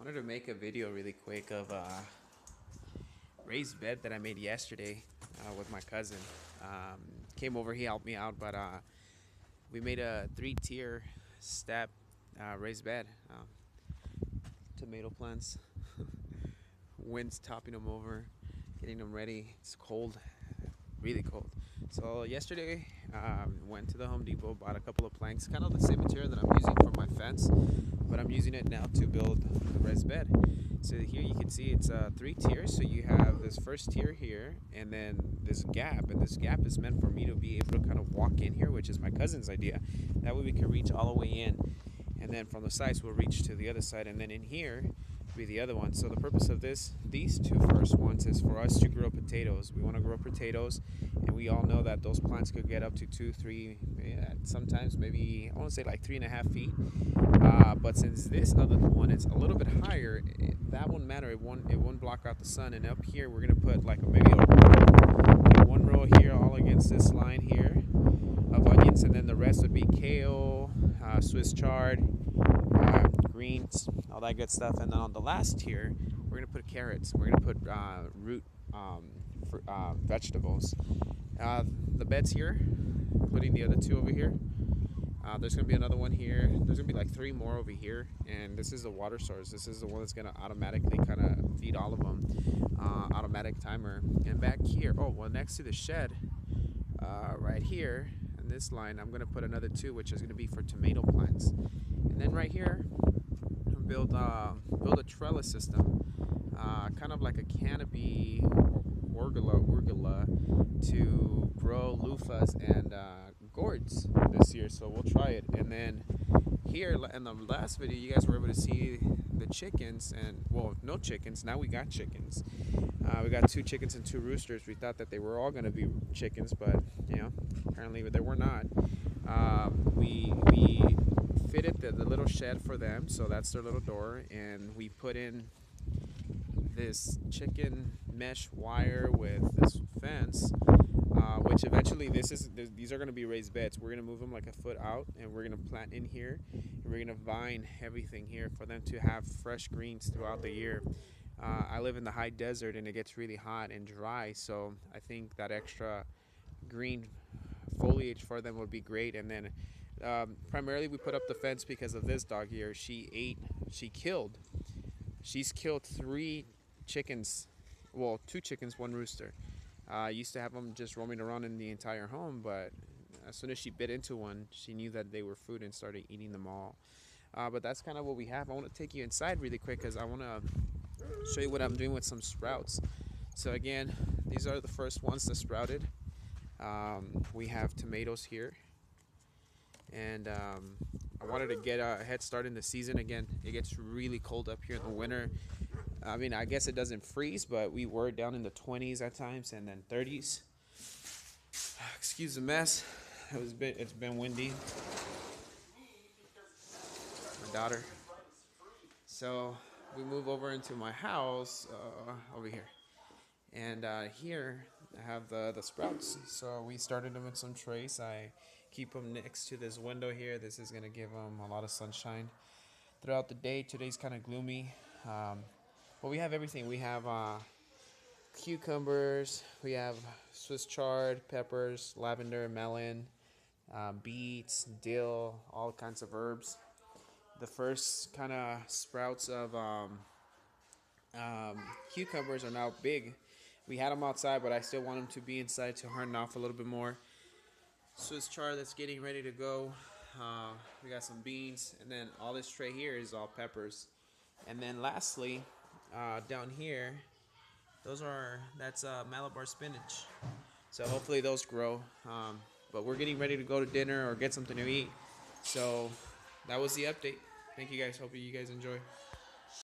Wanted to make a video really quick of raised bed that I made yesterday with my cousin. Came over, he helped me out, but we made a 3-tier step raised bed. Tomato plants, wind's topping them over, getting them ready. It's cold, really cold. So yesterday, went to the Home Depot, bought a couple of planks, kind of the same material that I'm using for my fence, but I'm using it now to build the raised bed. So here you can see it's 3 tiers. So you have this first tier here, and then this gap, and this gap is meant for me to be able to kind of walk in here, which is my cousin's idea. That way we can reach all the way in, and then from the sides we'll reach to the other side, and then in here be the other one. So the purpose of these two first ones is for us to grow potatoes. We want to grow potatoes, and we all know that those plants could get up to 2, 3, sometimes maybe I want to say like 3.5 feet. But since this other one is a little bit higher, that won't matter. It won't block out the sun. And up here we're gonna put like maybe one row here, all against this line here of onions, and then the rest would be kale, Swiss chard, greens, all that good stuff. And then on the last tier, we're gonna put carrots. We're gonna put root vegetables. The beds here, including the other two over here. There's going to be another one here. There's going to be like 3 more over here. And this is the water source. This is the one that's going to automatically kind of feed all of them. Automatic timer. And back here, oh, well, next to the shed, right here, in this line, I'm going to put another 2, which is going to be for tomato plants. And then right here, build a trellis system. Kind of like a canopy arugula to grow loofahs and gourds this year, so we'll try it. And then here in the last video you guys were able to see the chickens, and well, no chickens, now we got chickens. We got 2 chickens and 2 roosters. We thought that they were all going to be chickens, but you know, apparently they were not. We fitted the little shed for them, so that's their little door, and we put in this chicken mesh wire with this fence, which eventually these are going to be raised beds. We're going to move them like a foot out, and we're going to plant in here, and we're going to vine everything here for them to have fresh greens throughout the year. I live in the high desert, and it gets really hot and dry, so I think that extra green foliage for them would be great. And then primarily we put up the fence because of this dog here. She's killed 3 chickens, well, 2 chickens, 1 rooster. I used to have them just roaming around in the entire home, but as soon as she bit into one, she knew that they were food and started eating them all. But that's kind of what we have. I want to take you inside really quick because I want to show you what I'm doing with some sprouts. So again, these are the first ones that sprouted. We have tomatoes here, and I wanted to get a head start in the season. Again, it gets really cold up here in the winter. I mean, I guess it doesn't freeze, but we were down in the 20s at times, and then 30s. Excuse the mess. It's been windy. My daughter. So we move over into my house over here, and here I have the sprouts. So we started them in some trays. I keep them next to this window here. This is gonna give them a lot of sunshine throughout the day. Today's kind of gloomy. But we have everything. We have cucumbers, we have Swiss chard, peppers, lavender, melon, beets, dill, all kinds of herbs. The first kind of sprouts of cucumbers are now big. We had them outside, but I still want them to be inside to harden off a little bit more. Swiss chard that's getting ready to go. We got some beans, and then all this tray here is all peppers. And then lastly, down here, that's Malabar spinach. So hopefully those grow. But we're getting ready to go to dinner or get something to eat. So that was the update. Thank you guys. Hope you guys enjoy.